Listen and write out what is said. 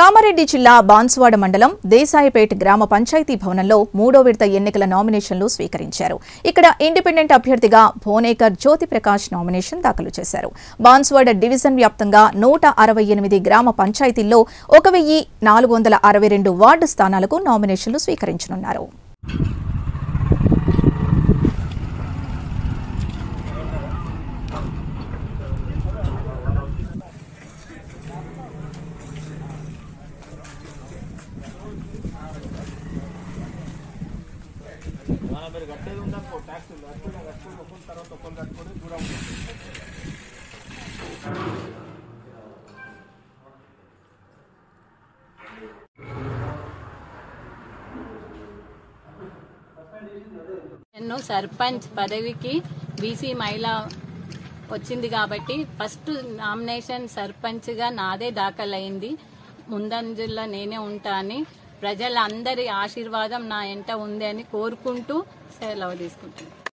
కామారెడ్డి జిల్లా బాన్సువాడ మండలం దేశాయపేట్ గ్రామ పంచాయతీ భవనంలో మూడో విడత ఎన్నికల నామినేషన్లు స్వీకరించారు. ఇక్కడ ఇండిపెండెంట్ అభ్యర్థిగా భోనేకర్ జ్యోతి ప్రకాష్ నామినేషన్ దాఖలు చేశారు. బాన్సువాడ డివిజన్ వ్యాప్తంగా 168 గ్రామ పంచాయతీల్లో 1462 వార్డు స్థానాలకు నామినేషన్లు స్వీకరించనున్నారు. నేను సర్పంచ్ పదవికి బీసీ మహిళ వచ్చింది కాబట్టి ఫస్ట్ నామినేషన్ సర్పంచ్ గా నాదే దాఖలైంది. ముందంజలో నేనే ఉంటా అని ప్రజలందరి ఆశీర్వాదం నా ఎంట ఉంది అని కోరుకుంటూ సెలవు తీసుకుంటున్నాను.